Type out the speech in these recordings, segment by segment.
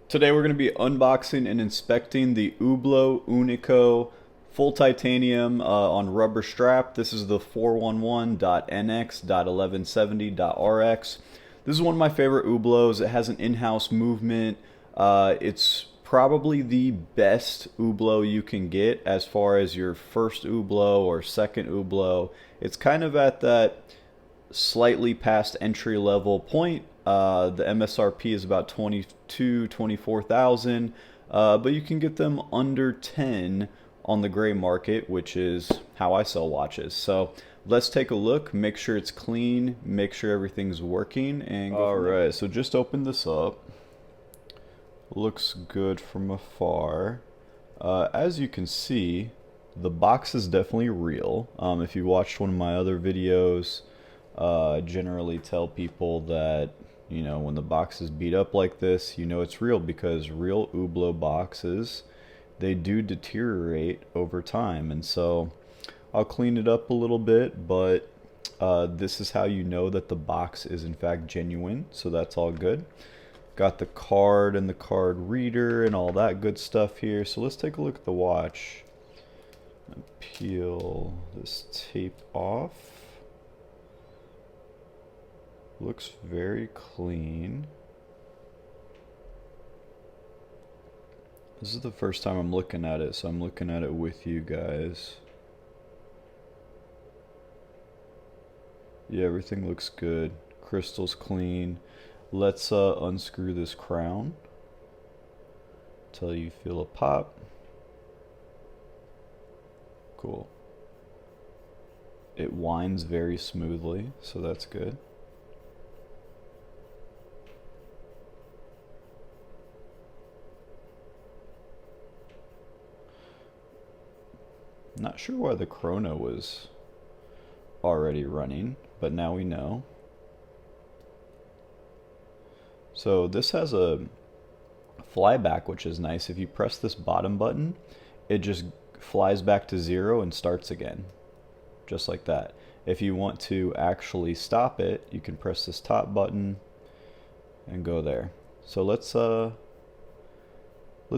Today we're going to be unboxing and inspecting the Hublot Unico full titanium on rubber strap. This is the 411.NX.1170.RX. This is one of my favorite Hublots. It has an in-house movement. It's probably the best Hublot you can get as far as your first Hublot or second Hublot. It's kind of at that slightly past entry level point. The MSRP is about 24,000, but you can get them under 10 on the gray market, which is how I sell watches. So let's take a look, make sure it's clean, make sure everything's working, and go from there. Alright, so just open this up. Looks good from afar. As you can see, the box is definitely real. If you watched one of my other videos, I generally tell people that, you know, when the box is beat up like this, you know it's real, because real Hublot boxes, they do deteriorate over time. And so I'll clean it up a little bit, but this is how you know that the box is in fact genuine, so that's all good. Got the card and the card reader and all that good stuff here. So let's take a look at the watch. Peel this tape off. Looks very clean. This is the first time I'm looking at it, so I'm looking at it with you guys. Yeah, everything looks good. Crystal's clean. Let's unscrew this crown till you feel a pop. Cool. It winds very smoothly, so that's good. Not sure why the chrono was already running, but now we know. So this has a flyback, which is nice. If you press this bottom button, it just flies back to 0 and starts again, just like that. If you want to actually stop it, you can press this top button and go there. So let's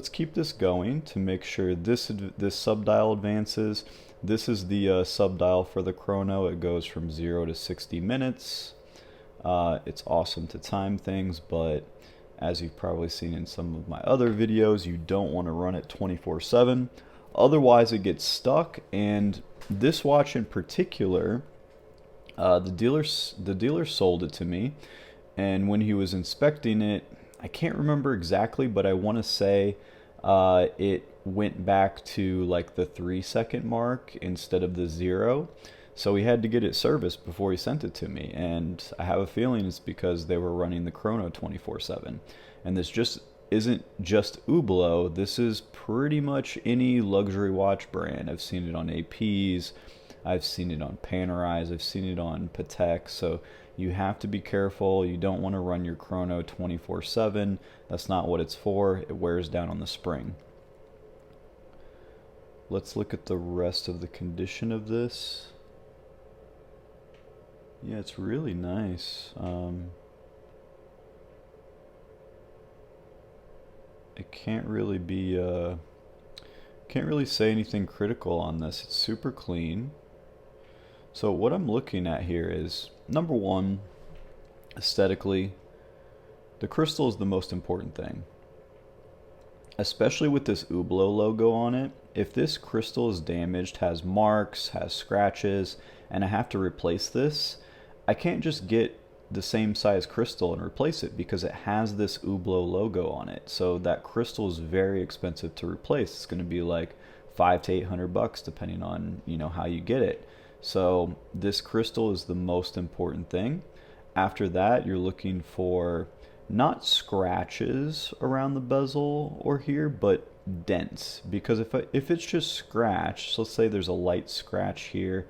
keep this going to make sure this subdial advances. This is the subdial for the chrono. It goes from 0 to 60 minutes. It's awesome to time things, but as you've probably seen in some of my other videos, you don't want to run it 24/7. Otherwise it gets stuck. And this watch in particular, the dealer sold it to me, and when he was inspecting it, I can't remember exactly, but I want to say it went back to like the 3-second mark instead of the 0. So he had to get it serviced before he sent it to me, and I have a feeling it's because they were running the chrono 24/7. And this just isn't just Hublot. This is pretty much any luxury watch brand. I've seen it on APs, I've seen it on Panerais, I've seen it on Patek. So you have to be careful. You don't want to run your chrono 24/7. That's not what it's for. It wears down on the spring. Let's look at the rest of the condition of this. Yeah, it's really nice. It can't really be can't really say anything critical on this. It's super clean. So what I'm looking at here is, number one, aesthetically, the crystal is the most important thing. Especially with this Hublot logo on it. If this crystal is damaged, has marks, has scratches, and I have to replace this, I can't just get the same size crystal and replace it, because it has this Hublot logo on it. So that crystal is very expensive to replace. It's going to be like $500 to $800 depending on, you know, how you get it. So this crystal is the most important thing. After that, you're looking for not scratches around the bezel or here, but dents. Because if it's just scratch, so let's say there's a light scratch here,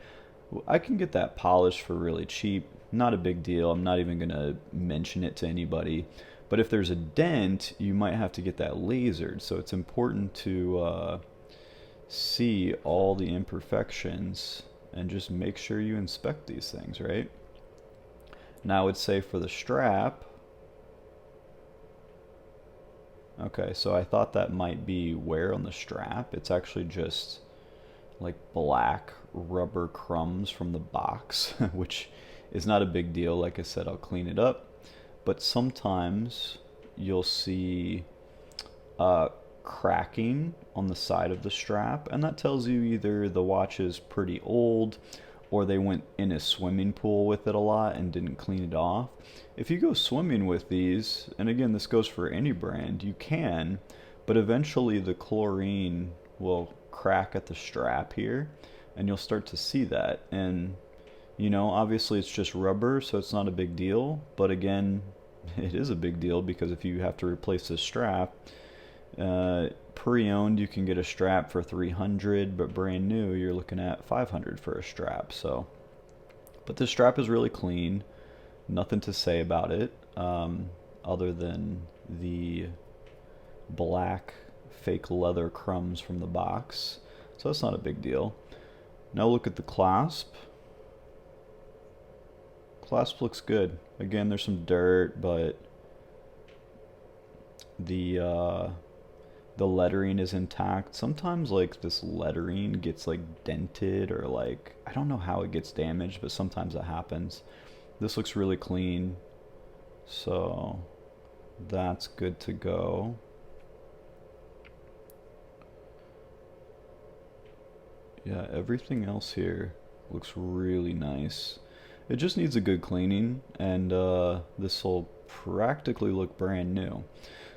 I can get that polished for really cheap. Not a big deal. I'm not even going to mention it to anybody. But if there's a dent, you might have to get that lasered. So it's important to see all the imperfections and just make sure you inspect these things, right? Now I would say for the strap, Okay, so I thought that might be wear on the strap. It's actually just like black rubber crumbs from the box, which is not a big deal. Like I said, I'll clean it up. But sometimes you'll see cracking on the side of the strap, and that tells you either the watch is pretty old or they went in a swimming pool with it a lot and didn't clean it off. If you go swimming with these, and again, this goes for any brand, you can, but eventually the chlorine will crack at the strap here, and you'll start to see that. And, you know, obviously it's just rubber, so it's not a big deal, but again, it is a big deal because if you have to replace this strap, pre-owned you can get a strap for 300, but brand new you're looking at 500 for a strap. So, but this strap is really clean, nothing to say about it, other than the black fake leather crumbs from the box, so that's not a big deal. Now look at the clasp. Clasp looks good. Again, there's some dirt, but the lettering is intact. Sometimes like this lettering gets like dented, or like I don't know how it gets damaged, but sometimes that happens. This looks really clean, so that's good to go. Yeah, everything else here looks really nice. It just needs a good cleaning, and this will practically look brand new.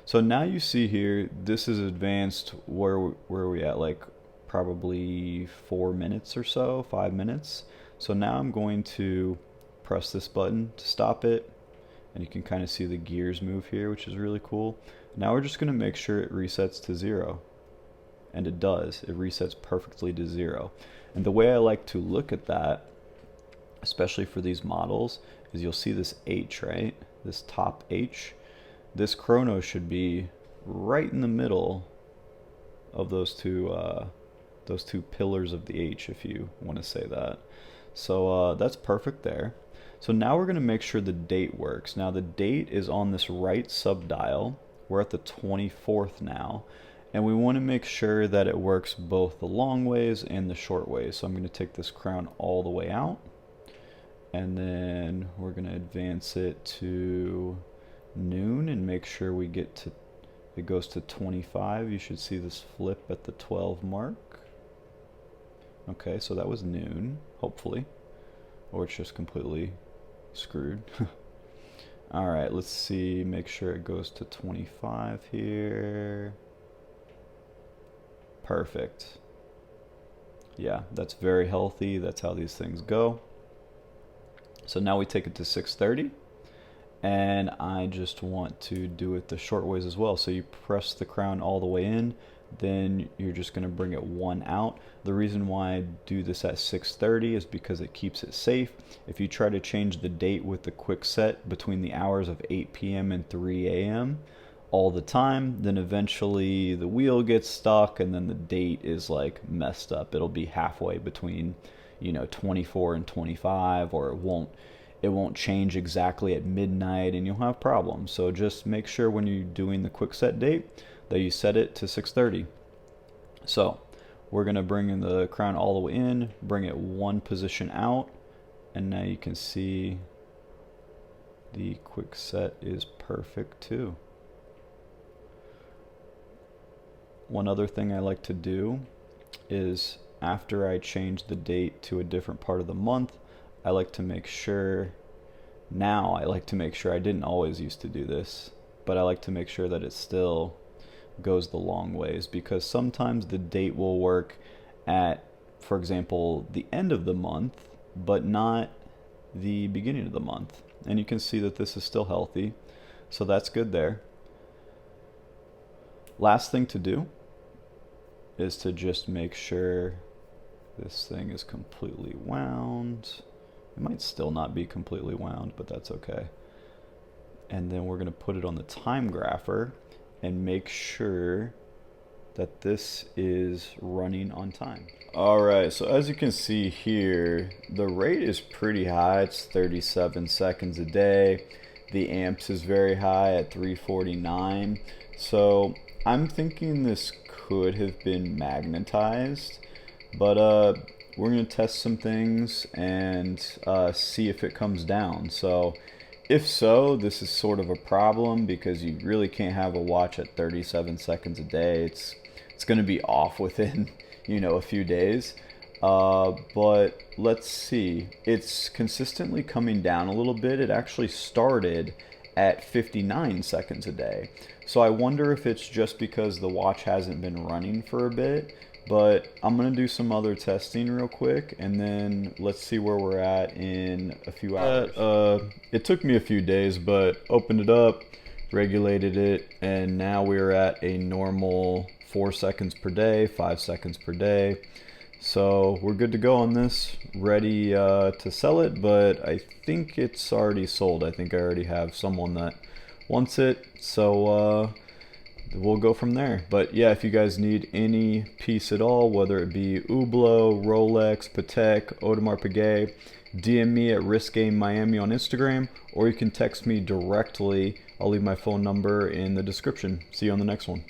So now you see here, this is advanced. Where are we at? Like probably 4 minutes or so, 5 minutes. So now I'm going to press this button to stop it, and you can kind of see the gears move here, which is really cool. Now we're just going to make sure it resets to 0. And it does. It resets perfectly to 0. And the way I like to look at that, especially for these models, is you'll see this H, right? This top H. This chrono should be right in the middle of those two pillars of the H, if you want to say that. So that's perfect there. So now we're going to make sure the date works. Now the date is on this right subdial. We're at the 24th now. And we want to make sure that it works both the long ways and the short ways. So I'm going to take this crown all the way out, and then we're going to advance it to noon and make sure we get to, it goes to 25. You should see this flip at the 12 mark. Okay, so that was noon, hopefully, or it's just completely screwed. All right, let's see, make sure it goes to 25 here. Perfect. Yeah, that's very healthy. That's how these things go. So now we take it to 6:30, and I just want to do it the short ways as well. So you press the crown all the way in, then you're just going to bring it one out. The reason why I do this at 6:30 is because it keeps it safe. If you try to change the date with the quick set between the hours of 8 p.m. and 3 a.m. all the time, then eventually the wheel gets stuck and then the date is like messed up. It'll be halfway between, you know, 24 and 25, or it won't change exactly at midnight, and you'll have problems. So just make sure when you're doing the quick set date that you set it to 6:30. So we're going to bring in the crown all the way in, bring it one position out, and now you can see the quick set is perfect too. One other thing I like to do is after I change the date to a different part of the month, I like to make sure, I didn't always used to do this, but I like to make sure that it still goes the long ways, because sometimes the date will work at, for example, the end of the month, but not the beginning of the month. And you can see that this is still healthy, so that's good there. Last thing to do is to just make sure this thing is completely wound. It might still not be completely wound, but that's okay. And then we're going to put it on the time grapher and make sure that this is running on time. Alright, so as you can see here, the rate is pretty high. It's 37 seconds a day. The amps is very high at 349. So I'm thinking this could have been magnetized, but we're gonna test some things and see if it comes down. So if so, this is sort of a problem because you really can't have a watch at 37 seconds a day. It's gonna be off within a few days. But let's see. It's consistently coming down a little bit. It actually started at 59 seconds a day. So I wonder if it's just because the watch hasn't been running for a bit. But I'm going to do some other testing real quick, and then let's see where we're at in a few hours. It took me a few days, but opened it up, regulated it, and now we're at a normal 4 seconds per day, 5 seconds per day. So we're good to go on this, ready to sell it, but I think it's already sold. I think I already have someone that wants it, so we'll go from there. But yeah, if you guys need any piece at all, whether it be Hublot, Rolex, Patek, Audemars Piguet, DM me at Risk Game Miami on Instagram, or you can text me directly. I'll leave my phone number in the description. See you on the next one.